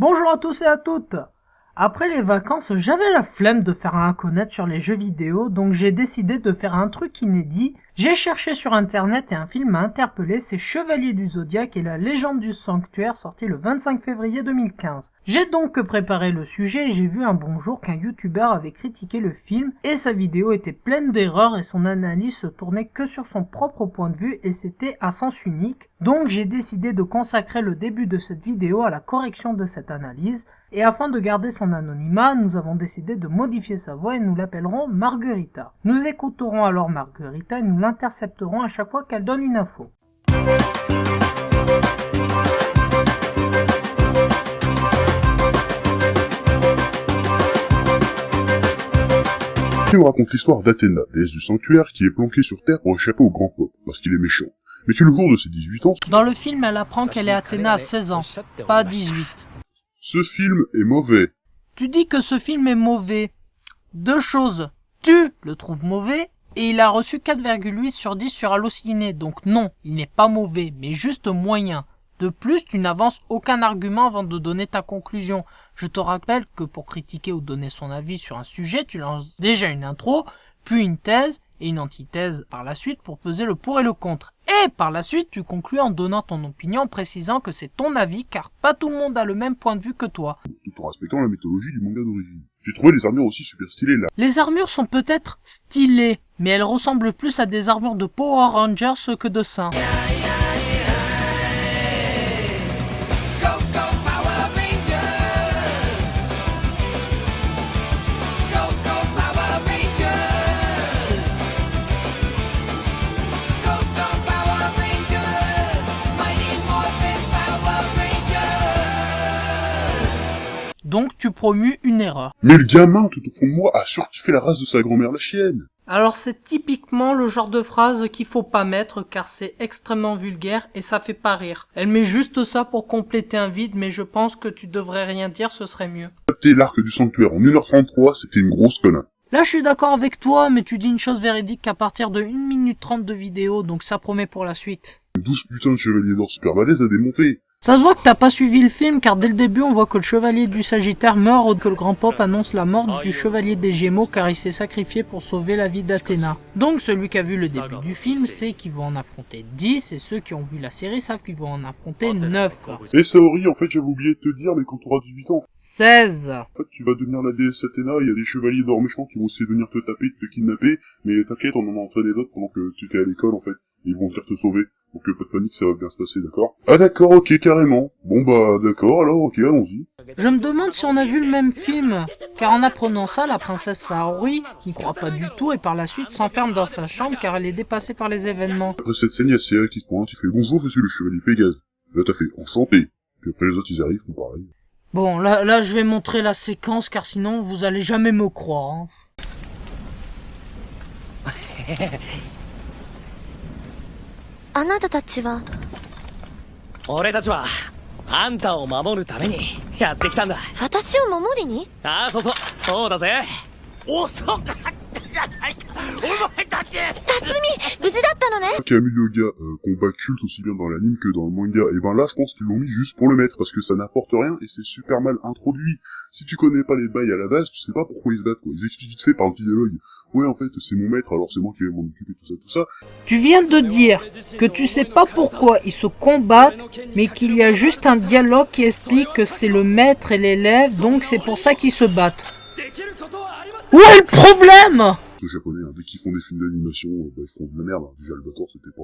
Bonjour à tous et à toutes. Après les vacances, j'avais la flemme de faire un connaître sur les jeux vidéo, donc j'ai décidé de faire un truc inédit. J'ai cherché sur internet et un film m'a interpellé, c'est Chevaliers du Zodiaque et la légende du sanctuaire, sorti le 25 février 2015. J'ai donc préparé le sujet et j'ai vu un bon jour qu'un youtubeur avait critiqué le film et sa vidéo était pleine d'erreurs et son analyse se tournait que sur son propre point de vue et c'était à sens unique. Donc j'ai décidé de consacrer le début de cette vidéo à la correction de cette analyse. Et afin de garder son anonymat, nous avons décidé de modifier sa voix et nous l'appellerons Marguerita. Nous écouterons alors Marguerita et nous l'intercepterons à chaque fois qu'elle donne une info. Le film raconte l'histoire d'Athéna, déesse du sanctuaire, qui est planquée sur Terre pour échapper au grand peuple, parce qu'il est méchant. Mais que le jour de ses 18 ans... Dans le film, elle apprend qu'elle est Athéna à 16 ans, pas 18. Ce film est mauvais. Tu dis que ce film est mauvais. Deux choses. Tu le trouves mauvais et il a reçu 4,8 sur 10 sur Allociné. Donc non, il n'est pas mauvais, mais juste moyen. De plus, tu n'avances aucun argument avant de donner ta conclusion. Je te rappelle que pour critiquer ou donner son avis sur un sujet, tu lances déjà une intro, puis une thèse et une antithèse par la suite pour peser le pour et le contre. Et par la suite, tu conclus en donnant ton opinion, en précisant que c'est ton avis, car pas tout le monde a le même point de vue que toi. Tout en respectant la mythologie du manga d'origine. J'ai trouvé les armures aussi super stylées là. Les armures sont peut-être stylées, mais elles ressemblent plus à des armures de Power Rangers que de saints. Donc tu promues une erreur. Mais le gamin, tout au fond de moi, a surkiffé la race de sa grand-mère la chienne. Alors c'est typiquement le genre de phrase qu'il faut pas mettre car c'est extrêmement vulgaire et ça fait pas rire. Elle met juste ça pour compléter un vide mais je pense que tu devrais rien dire, ce serait mieux. Adapter l'arc du sanctuaire en 1h33, c'était une grosse conne. Là je suis d'accord avec toi mais tu dis une chose véridique qu'à partir de 1 minute 30 de vidéo donc ça promet pour la suite. 12 putains de chevaliers d'or super balèzes à démonter. Ça se voit que t'as pas suivi le film car dès le début on voit que le chevalier du Sagittaire meurt que le grand pop annonce la mort du chevalier des Gémeaux car il s'est sacrifié pour sauver la vie d'Athéna. Donc celui qui a vu le début du film sait qu'ils vont en affronter 10 et ceux qui ont vu la série savent qu'ils vont en affronter 9. Et Saori, en fait j'avais oublié de te dire, mais quand t'auras 18 ans, 16. en fait tu vas devenir la déesse Athéna, il y a des chevaliers d'or méchants qui vont essayer de venir te taper, de te kidnapper, mais t'inquiète, on en a entraîné d'autres pendant que tu étais à l'école en fait. Ils vont venir te sauver. Donc pas de panique, ça va bien se passer, d'accord? Ah d'accord, ok, carrément. Bon bah d'accord, alors ok, allons-y. Je me demande si on a vu le même film, car en apprenant ça, la princesse Saori n'y croit pas du tout et par la suite s'enferme dans sa chambre car elle est dépassée par les événements. Après cette scène, il y a Sierra qui se pointe, il fait bonjour, je suis le chevalier Pégase. Là t'as fait enchanté. Puis après les autres ils arrivent, font pareil. Bon, là je vais montrer la séquence car sinon vous allez jamais me croire. Hein. あなたたちは俺たちはあんたを守るためにやってきたんだ。私を守りにああ、そうだぜ。お、そうか。お前たち。辰巳無事だったのね。 Camille le gars, combat culte aussi bien dans l'anime que dans le manga, et ben là je pense qu'ils l'ont mis juste pour le mettre, parce que ça n'apporte rien et c'est super mal introduit. Si tu connais pas les bails à la base, tu sais pas pourquoi ils se battent quoi. Ils expliquent vite fait par un petit dialogue. Ouais en fait c'est mon maître, alors c'est moi qui vais m'en occuper, tout ça. Tu viens de dire que tu sais pas pourquoi ils se combattent, mais qu'il y a juste un dialogue qui explique que c'est le maître et l'élève, donc c'est pour ça qu'ils se battent. Où est le problème? Les japonais, hein, dès qu'ils font des films d'animation, bah, ils font de la merde. Déjà Albator c'était pas...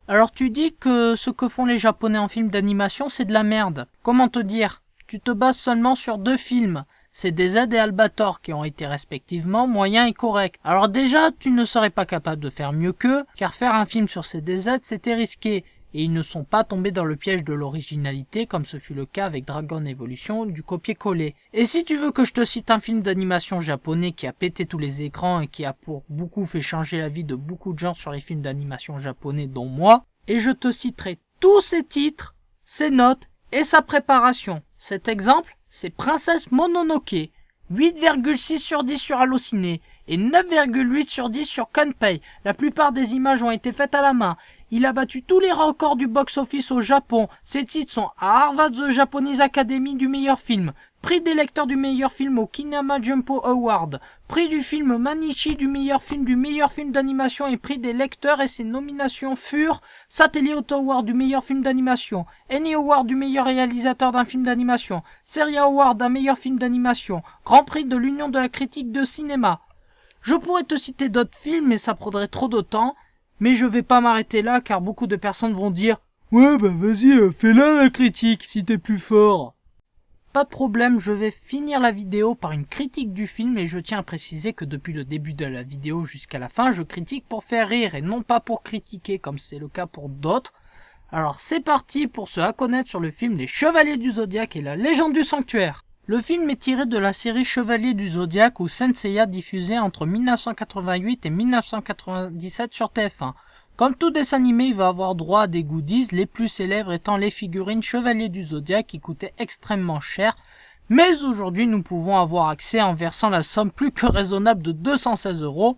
Alors tu dis que ce que font les japonais en film d'animation c'est de la merde. Comment te dire? Tu te bases seulement sur 2 films. C'est DZ et Albator qui ont été respectivement moyens et corrects. Alors déjà, tu ne serais pas capable de faire mieux qu'eux, car faire un film sur ces DZ c'était risqué. Et ils ne sont pas tombés dans le piège de l'originalité comme ce fut le cas avec Dragon Evolution du copier-coller. Et si tu veux que je te cite un film d'animation japonais qui a pété tous les écrans et qui a pour beaucoup fait changer la vie de beaucoup de gens sur les films d'animation japonais dont moi, et je te citerai tous ses titres, ses notes et sa préparation. Cet exemple, c'est Princesse Mononoke, 8,6 sur 10 sur Allociné et 9,8 sur 10 sur Kanpei. La plupart des images ont été faites à la main. Il a battu tous les records du box-office au Japon. Ses titres sont Harvard The Japanese Academy du meilleur film, prix des lecteurs du meilleur film au Kinama Jumpo Award, prix du film Manichi du meilleur film d'animation et prix des lecteurs, et ses nominations furent Satellite Award du meilleur film d'animation, Annie Award du meilleur réalisateur d'un film d'animation, Seria Award d'un meilleur film d'animation, Grand Prix de l'Union de la critique de cinéma. Je pourrais te citer d'autres films, mais ça prendrait trop de temps. Mais je vais pas m'arrêter là, car beaucoup de personnes vont dire « Ouais, bah vas-y, fais-la la critique, si t'es plus fort !» Pas de problème, je vais finir la vidéo par une critique du film, et je tiens à préciser que depuis le début de la vidéo jusqu'à la fin, je critique pour faire rire, et non pas pour critiquer, comme c'est le cas pour d'autres. Alors c'est parti pour se connaître sur le film Les Chevaliers du Zodiaque et la légende du sanctuaire. Le film est tiré de la série Chevaliers du Zodiaque ou Saint Seiya diffusée entre 1988 et 1997 sur TF1. Comme tout dessin animé, il va avoir droit à des goodies, les plus célèbres étant les figurines Chevaliers du Zodiaque qui coûtaient extrêmement cher. Mais aujourd'hui, nous pouvons avoir accès en versant la somme plus que raisonnable de 216 €.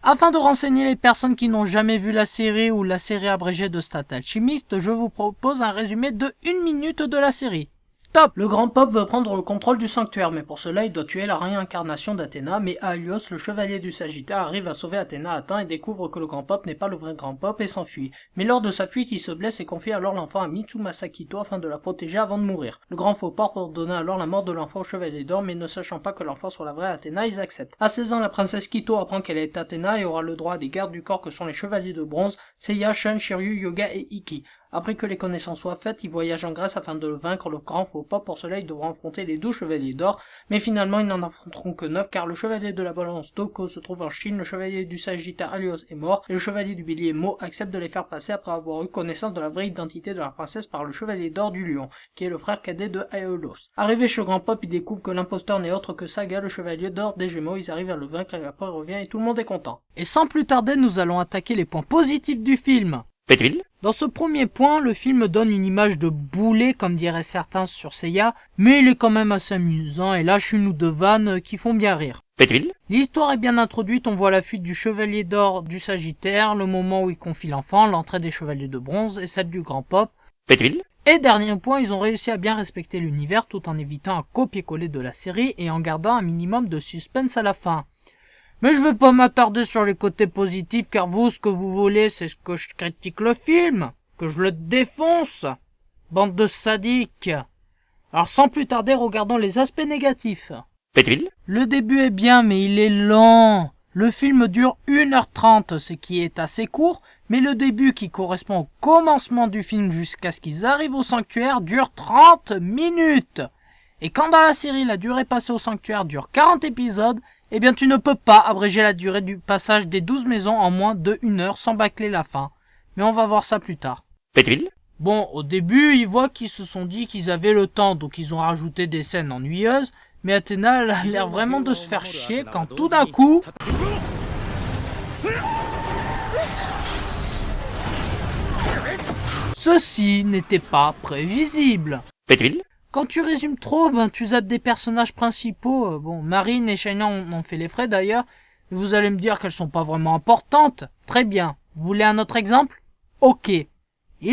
Afin de renseigner les personnes qui n'ont jamais vu la série ou la série abrégée de Stat Alchemist, je vous propose un résumé de 1 minute de la série. Top! Le grand Pop veut prendre le contrôle du sanctuaire, mais pour cela il doit tuer la réincarnation d'Athéna, mais Aelios, le chevalier du Sagittaire, arrive à sauver Athéna à temps et découvre que le grand Pop n'est pas le vrai grand Pop et s'enfuit. Mais lors de sa fuite, il se blesse et confie alors l'enfant à Mitsumasa Kito afin de la protéger avant de mourir. Le grand faux Pop ordonne alors la mort de l'enfant au chevalier d'or, mais ne sachant pas que l'enfant soit la vraie Athéna, ils acceptent. À 16 ans, la princesse Kito apprend qu'elle est Athéna et aura le droit à des gardes du corps que sont les chevaliers de bronze, Seiya, Shun, Shiryu, Yoga et Iki. Après que les connaissances soient faites, ils voyagent en Grèce afin de vaincre le grand faux Pop. Pour cela, ils devront affronter les 12 chevaliers d'or, mais finalement, ils n'en affronteront que 9, car le chevalier de la balance Toko se trouve en Chine, le chevalier du Sagittaire Alios est mort, et le chevalier du bélier Mo accepte de les faire passer après avoir eu connaissance de la vraie identité de la princesse par le chevalier d'or du lion, qui est le frère cadet de Aeolos. Arrivé chez le grand Pop, ils découvrent que l'imposteur n'est autre que Saga, le chevalier d'or des Gémeaux. Ils arrivent à le vaincre et après il revient et tout le monde est content. Et sans plus tarder, nous allons attaquer les points positifs du film. Dans ce premier point, le film donne une image de boulet, comme diraient certains sur Seiya, mais il est quand même assez amusant et lâche une ou deux vannes qui font bien rire. L'histoire est bien introduite, on voit la fuite du chevalier d'or du Sagittaire, le moment où il confie l'enfant, l'entrée des chevaliers de bronze et celle du grand Pop. Et dernier point, ils ont réussi à bien respecter l'univers tout en évitant un copier-coller de la série et en gardant un minimum de suspense à la fin. Mais je vais pas m'attarder sur les côtés positifs, car vous, ce que vous voulez, c'est ce que je critique le film, que je le défonce, bande de sadiques. Alors sans plus tarder, regardons les aspects négatifs. Le début est bien, mais il est lent. Le film dure 1h30, ce qui est assez court, mais le début, qui correspond au commencement du film jusqu'à ce qu'ils arrivent au sanctuaire, dure 30 minutes. Et quand dans la série, la durée passée au sanctuaire dure 40 épisodes, eh bien tu ne peux pas abréger la durée du passage des 12 maisons en moins de 1 heure sans bâcler la fin. Mais on va voir ça plus tard. Bon, au début, ils voient qu'ils se sont dit qu'ils avaient le temps, donc ils ont rajouté des scènes ennuyeuses, mais Athéna elle a l'air vraiment de se faire chier quand tout d'un coup... Ceci n'était pas prévisible. Quand tu résumes trop, tu zappes des personnages principaux. Bon, Marine et Shaina ont fait les frais d'ailleurs. Vous allez me dire qu'elles sont pas vraiment importantes. Très bien. Vous voulez un autre exemple? Ok. Il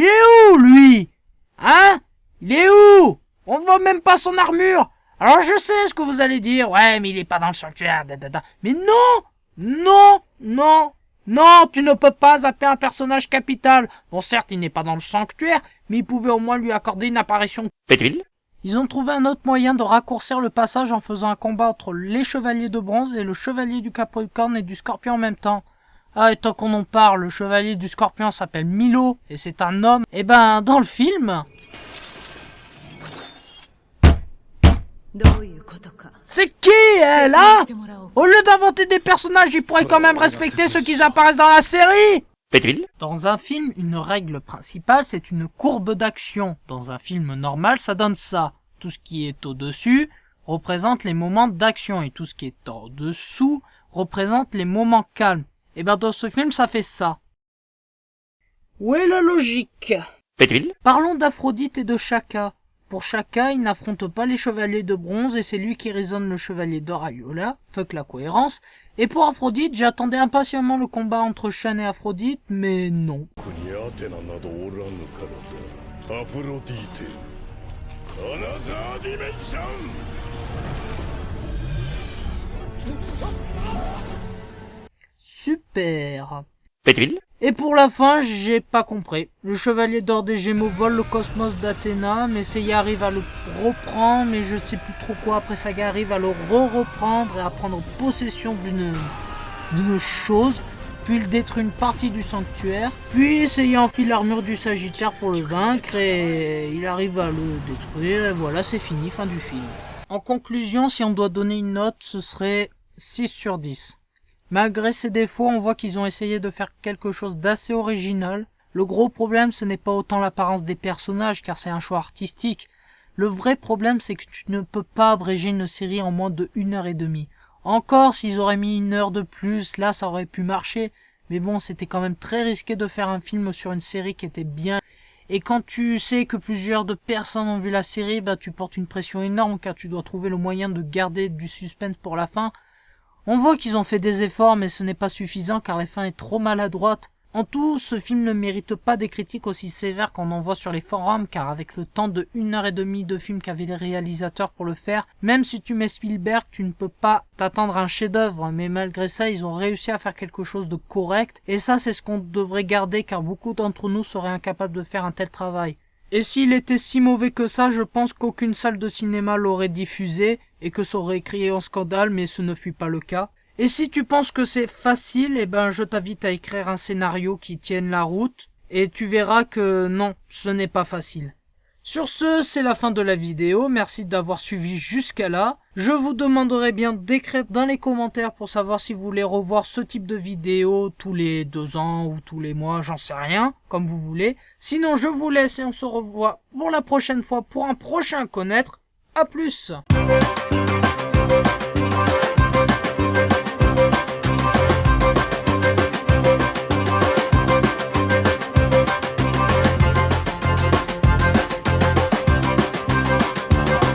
est où, lui? Hein? Il est où? On voit même pas son armure. Alors je sais ce que vous allez dire. Ouais, mais il est pas dans le sanctuaire. Mais non, tu ne peux pas zapper un personnage capital. Bon, certes, il n'est pas dans le sanctuaire, mais il pouvait au moins lui accorder une apparition. Ils ont trouvé un autre moyen de raccourcir le passage en faisant un combat entre les chevaliers de bronze et le chevalier du Capricorne et du Scorpion en même temps. Ah, et tant qu'on en parle, le chevalier du Scorpion s'appelle Milo, et c'est un homme. Et dans le film... C'est qui, elle, hein? Au lieu d'inventer des personnages, ils pourraient quand même respecter ceux qui apparaissent dans la série. Dans un film, une règle principale, c'est une courbe d'action. Dans un film normal, ça donne ça. Tout ce qui est au-dessus représente les moments d'action, et tout ce qui est en dessous représente les moments calmes. Et dans ce film, ça fait ça. Où est la logique? Parlons d'Aphrodite et de Shaka. Pour chaque cas, il n'affronte pas les chevaliers de bronze et c'est lui qui raisonne le chevalier d'or à Iola, fuck la cohérence. Et pour Aphrodite, j'attendais impatiemment le combat entre Sean et Aphrodite, mais non. Super. Et pour la fin, j'ai pas compris. Le chevalier d'or des Gémeaux vole le cosmos d'Athéna, mais Seiya arrive à le reprendre, mais je sais plus trop quoi. Après, Saga arrive à le reprendre et à prendre possession d'une chose, puis il détruit une partie du sanctuaire, puis Seiya enfile l'armure du Sagittaire pour le vaincre et il arrive à le détruire, et voilà, c'est fini, fin du film. En conclusion, si on doit donner une note, ce serait 6 sur 10. Malgré ses défauts, on voit qu'ils ont essayé de faire quelque chose d'assez original. Le gros problème, ce n'est pas autant l'apparence des personnages, car c'est un choix artistique. Le vrai problème, c'est que tu ne peux pas abréger une série en moins de 1h30. Encore, s'ils auraient mis 1 heure de plus, là, ça aurait pu marcher. Mais bon, c'était quand même très risqué de faire un film sur une série qui était bien. Et quand tu sais que plusieurs de personnes ont vu la série, bah tu portes une pression énorme, car tu dois trouver le moyen de garder du suspense pour la fin. On voit qu'ils ont fait des efforts, mais ce n'est pas suffisant car la fin est trop maladroite. En tout, ce film ne mérite pas des critiques aussi sévères qu'on en voit sur les forums, car avec le temps de 1h30 de film qu'avaient les réalisateurs pour le faire, même si tu mets Spielberg, tu ne peux pas t'attendre à un chef-d'œuvre, mais malgré ça, ils ont réussi à faire quelque chose de correct, et ça c'est ce qu'on devrait garder car beaucoup d'entre nous seraient incapables de faire un tel travail. Et s'il était si mauvais que ça, je pense qu'aucune salle de cinéma l'aurait diffusé et que ça aurait créé un scandale, mais ce ne fut pas le cas. Et si tu penses que c'est facile, eh ben je t'invite à écrire un scénario qui tienne la route et tu verras que non, ce n'est pas facile. Sur ce, c'est la fin de la vidéo, merci d'avoir suivi jusqu'à là. Je vous demanderai bien d'écrire dans les commentaires pour savoir si vous voulez revoir ce type de vidéo tous les 2 ans ou tous les mois, j'en sais rien, comme vous voulez. Sinon, je vous laisse et on se revoit pour la prochaine fois pour un prochain connaître. À plus!